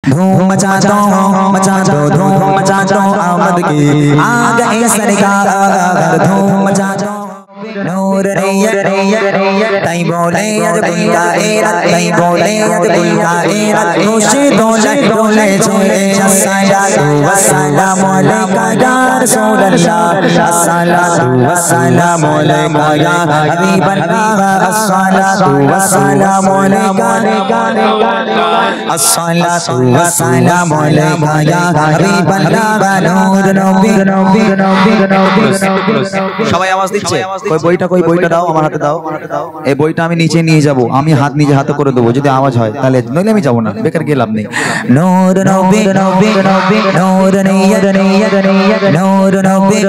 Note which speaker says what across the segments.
Speaker 1: धूम मचा दो धूम मचा दो आमद की आ गए सरकार धूम मचा दो नूर तई बोले अज बुलका एरा तई बोले अज बुलका एरा खुशी डोले डोले चले अस्सलातु वस्सलामु अलैका या रसूल अल्लाह अस्सलातु वस्सलामु अलैका या हबीबल्लाह अस्सलातु वस्सलामु अलैका अस्सलातु वस्सलामु अलैका या हबीबल्लाह नूर नबी সবাই আওয়াজ দিচ্ছে কই বইটা দাও আমার হাতে দাও এই বইটা আমি নিচে নিয়ে যাব আমি হাত নিজে হাতে করে দেব যদি আওয়াজ হয় তাহলে নইলে আমি যাব না বেকার গিয়ে লাভ নেই নূর নবী নূর নিয়ত নূর নবী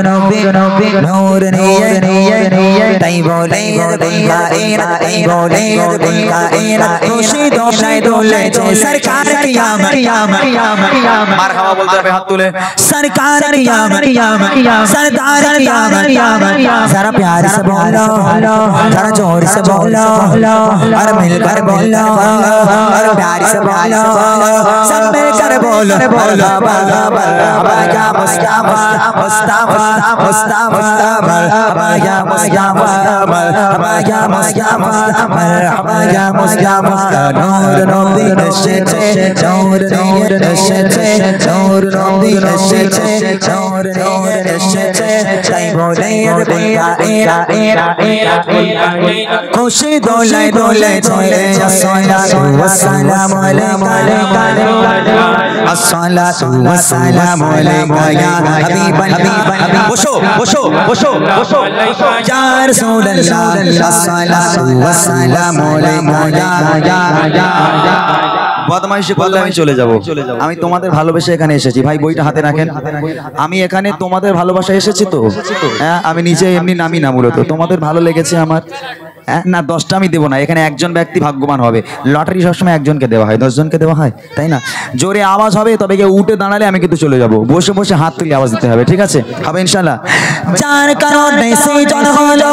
Speaker 1: নূর নিয়ত তাই বলে দুনিয়া এরা তাই বলে দুনিয়া এরা খুশি দোলে দোলে সরকার কিয়ামত মারহাবা বলতে হবে হাত তুলে सरकार कियामत सरदार कियामत जरा प्यार से बोलो जरा जोर से बोलो और मिलकर बोलो और प्यार से बोलो सब मिलकर बोलो या मुस्तफा मुस्तफा मुस्तफा या मुस्तफा या मुस्तफा या मुस्तफा नूर नबी नशे नूर नशे नूर नबी नशे नूर नशे ताई बोले दुनिया एरा खुशी डोले डोले चले अस्सलातु वस्सलामु अलैका अस्सलातु वस्सलामु अलैका या हबीबल्लाह बसो या रसूल अल्लाह अस्सलातु वस्सलामु अलैका या বদমাইশি করলে আমি চলে যাব আমি তোমাদের ভালোবেসে এখানে এসেছি ভাই বইটা হাতে রাখেন আমি এখানে তোমাদের ভালোবাসা এসেছি তো হ্যাঁ আমি নিচে এমনি নামি না মূলত তোমাদের ভালো লেগেছে আমার না 10টা আমি দেবো না এখানে একজন ব্যক্তি ভাগ্যবান হবে লটারি সবসময় একজনকে দেওয়া হয় 10 জনকে দেওয়া হয় তাই না জোরে আওয়াজ হবে তবে কেউ উঠে দাঁড়ালে আমি কিন্তু চলে যাব বসে বসে হাত তুলে আওয়াজ দিতে হবে ঠিক আছে হবে ইনশাআল্লাহ যার কারণে সেই জন হলো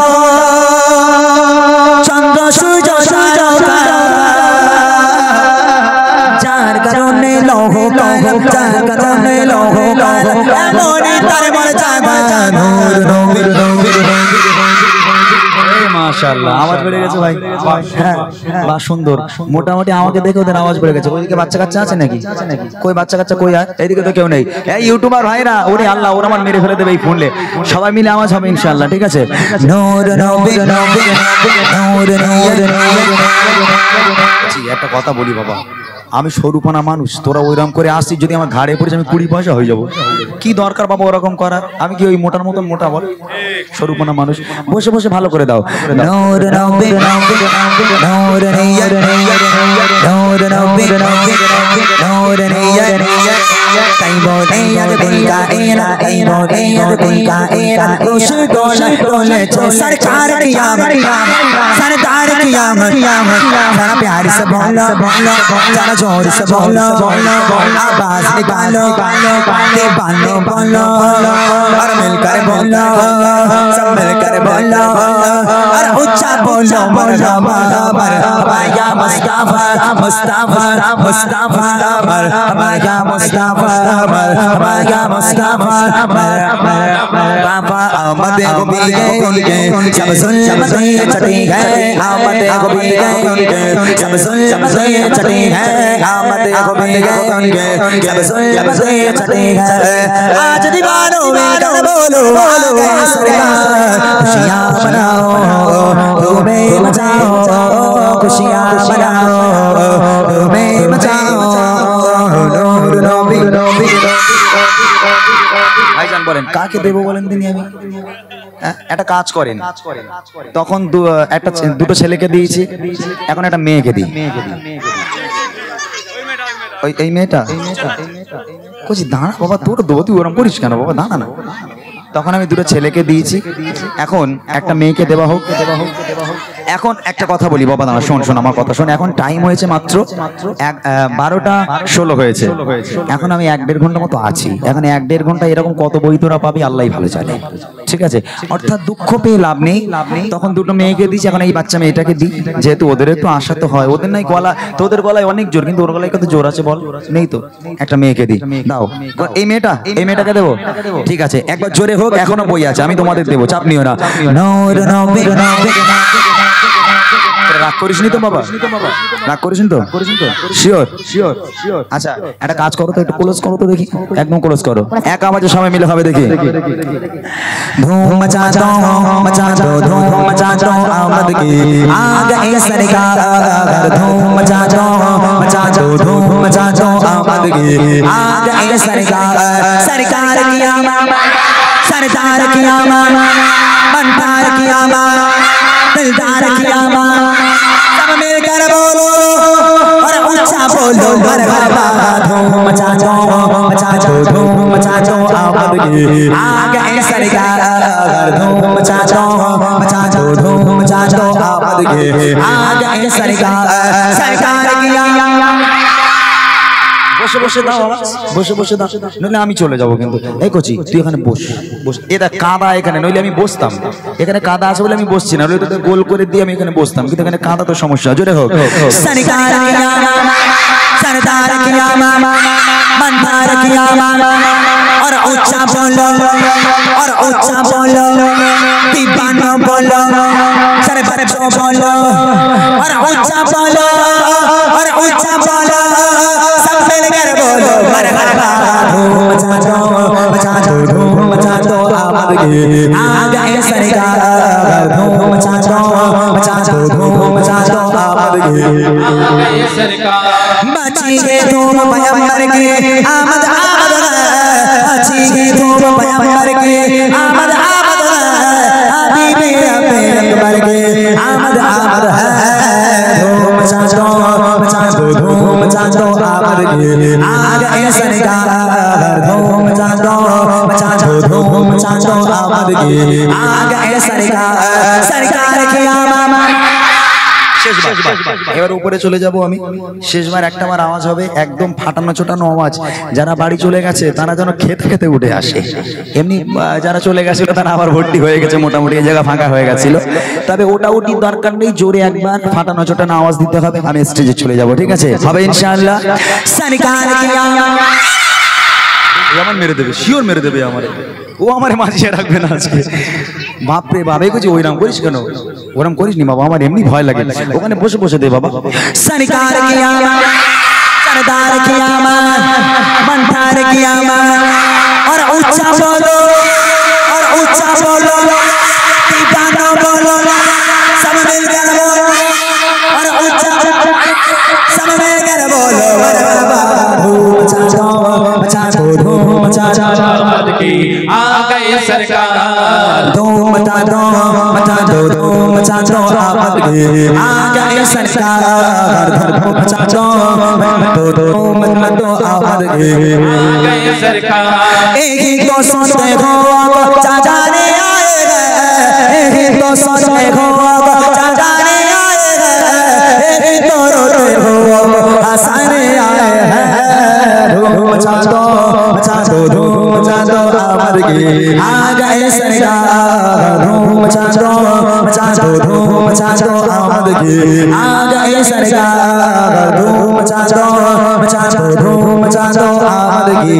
Speaker 1: চন্দ্র সূর্য তারা যার কারণে লৌহ কলম যার কারণে লৌহ কলম এমনই তার মনে জাগা নূর নবী মাশাআল্লাহ আওয়াজ বেড়ে গেছে ভাই বা সুন্দর মোটামুটি আমাকে দেখে ওদের আওয়াজ বেড়ে গেছে ওইদিকে বাচ্চা কাচ্চা আছে নাকি কই বাচ্চা কাচ্চা কই আর এইদিকে তো কেউ নেই এই ইউটিউবার ভাইরা ওরে আল্লাহ ওরা আমার মেরে ফেলে দেবে এই ফোনলে সবাই মিলে আওয়াজ হবে ইনশাআল্লাহ ঠিক আছে নূর নবী নূর একটা কথা বলি বাবা আমি সরুপনা মানুষ তোরা ওইরকম করে আসছিস যদি আমার ঘাড়ে পড়ে আমি 20 পয়সা হয়ে যাব কি দরকার বাবা ওরকম করার আমি কি ওই মোটার মতন মোটা বল সরুপনা মানুষ বসে বসে ভালো করে দাও নূর নবী নূর নিয়ত নূর নবী নূর নিয়ত তাই বলে আজ বুলকা এরা তাই বলে আজ বুলকা এরা খুশি ডোলে ডোলে सरकार कियामत सरदार कियामत जरा प्यार से बोलो जरा जोर से बोलो आवाज निकालो बालो बोलो और मिलकर बोलो सब मिलकर बोलो और ऊंचा बोलो या मुस्तफा मुस्तफा मुस्तफा या मुस्तफा या मुस्तफा बाबा आमद को भी गए सब सुन चटी है आमद को भी गए सब सुन चटी है आमद को भी गए सब सुन चटी है आज दीवानों में कर बोलो खुशियां मनाओ धूमें मचाओ खुशियां मनाओ धूमें मचाओ नूर नबी ভাইজান বলেন কাকে দেব বলেন দিনি আমি একটা কাজ করেন তখন দুটো ছেলেকে দিয়েছি এখন একটা মেয়েকে দিই ওই এই মেয়েটা কইছি দাঁড়া বাবা তোর দেবো তুই ওরম করিস কেন বাবা দাঁড়া না তখন আমি দুটো ছেলেকে দিয়েছি এখন একটা মেয়েকে দেওয়া হোক এখন একটা কথা বলি বাবা, দাঁড়া শোন শোন আমার কথা শোন। এখন টাইম হয়েছে মাত্র 12:16 হয়েছে। এখন আমি 1-1.5 ঘন্টা মতো আছি। এখন 1-1.5 ঘন্টা এরকম কত বই তোরা পাবি আল্লাহই ভালো জানে, ঠিক আছে? অর্থাৎ দুঃখ পেয়ে লাভ নেই। তখন দুটো মেয়েকে দিয়েছি, এখন এই বাচ্চা মেয়েটাকে দিই, যেহেতু ওদের একটু আশা তো হয়। ওদের নাই গলা, তোদের গলায় অনেক জোর, কিন্তু ওর গলায় কত জোর আছে বল? নেই তো। একটা মেয়েকে দিই, দাও। এই মেয়েটাকে দেবো, ঠিক আছে? একবার জোরে হোক, এখনো বই আছে, আমি তোমাদের দেবো, চাপ নিও না। রাগ করিসনি তো বাবা? রাগ করিসনি তো? শিওর? আচ্ছা একটা কাজ করো তো, একটু ক্লোজ করো তো দেখি, একদম ক্লোজ করো, এক আওয়াজে সবাই মিলে হবে দেখি। ধুম মচা দো ধুম মচা দো আমদ কি আ গए सरकार, धूम मचा दो धूम मचा दो আমদ কি आ गए सरकार, सरकार की आमद, सरदार की आमद, बनदार की आमद, दिलदार की आमद, सब मिलकर बोलो और ऊंचा बोलो मरहबा। धूम मचा दो धूम मचा दो आमद की आ गए सरकार, धूम मचा दो धूम मचा दो आमद की आ गए सरकार, सरकार की आमद। বসে বসে দাও, বসে বসে দাও, নইলে আমি চলে যাবো কিন্তু। এই কচি তুই এখানে বস, বস। এটা কাদা এখানে, নইলে আমি বসতাম। এখানে কাদা আছে বলে আমি বসছি না, নইলে তোদের গোল করে দিয়ে আমি এখানে বসতাম, কিন্তু এখানে কাদা তো সমস্যা। জোরে হোক। सरदार की आमद, सरदार की आमद, बनदार की आमद, और ऊंचा बोलो और ऊंचा बोलो, दीवाना बोलो, सारे बच्चों बोलो और ऊंचा बोलो और ऊंचा बोलो, सब मिलकर बोलो मरहबा। धूम मचा दो धूम मचा दो आमद की आ गए सरकार, धूम मचा दो धूम मचा दो आमद की आ गए सरकार। बची है धूम पैगंबर की आमद आमद, बची है धूम पैगंबर की आमद आमद, हबीबी पैगंबर की आमद आमद है। धूम मचा दो धूम मचा दो आमद की आ गए सरकार, धूम मचा दो धूम मचा दो आमद की आ गए सरकार, सरकार की आमद। এবার উপরে চলে যাব আমি। শেষবার একটাবার আওয়াজ হবে, একদম ফাটানো ছোটানো আওয়াজ। যারা বাড়ি চলে গেছে তারা যেন খেতে খেতে উঠে আসে। এমনি যারা চলে গেছিল তারা আবার ভর্তি হয়ে গেছে, মোটামুটি এই জায়গা ফাঁকা হয়ে গেছিল। তবে ওটা উঠির দরকার নেই, জোরে একবার ফাটানো ছোটানো আওয়াজ দিতে হবে। আমি স্টেজে চলে যাব, ঠিক আছে? হবে ইনশাআল্লাহ। সরকার কি আমার মেরে দেবে, শিওর মেরে দেবে আমার। ও আমার মাঝিয়ে রাখবে না আজকে। বাপরে বাবা, কিছু ওইরাম করিস কেন? ওরম করিস নি বাবা, আমার এমনি ভয় লাগে। ওখানে বসে বসে দে বাবা। সরকার কি आमद, सरदार की आमद, बनदार की आमद, और ऊंचा बोलो और ऊंचा बोलो, दीवाना बोलो, सब मिलकर बोलो और ऊंचा सब मिलकर बोलो मरहबा। धूम मचा दो धूम मचा दो आमद की आ गए सरकार, धूम मचा दो धूम मचा दो आमद की आ गए सरकार, धूम मचा दो धूम मचा दो आमद की आ गए सरकार। एक ही तो सोचते हो चाचा ने आए हैं, एक ही तो सोचते हो चाचा ने आए हैं, एक ही तो रोते हो हंसने आए हैं। धूम मचा दो धूम मचा दो आमद की आ गए सरकार, धूम मचा दो धूम मचा दो आमद की आ गए सरकार, धूम मचा दो धूम मचा दो आमद की।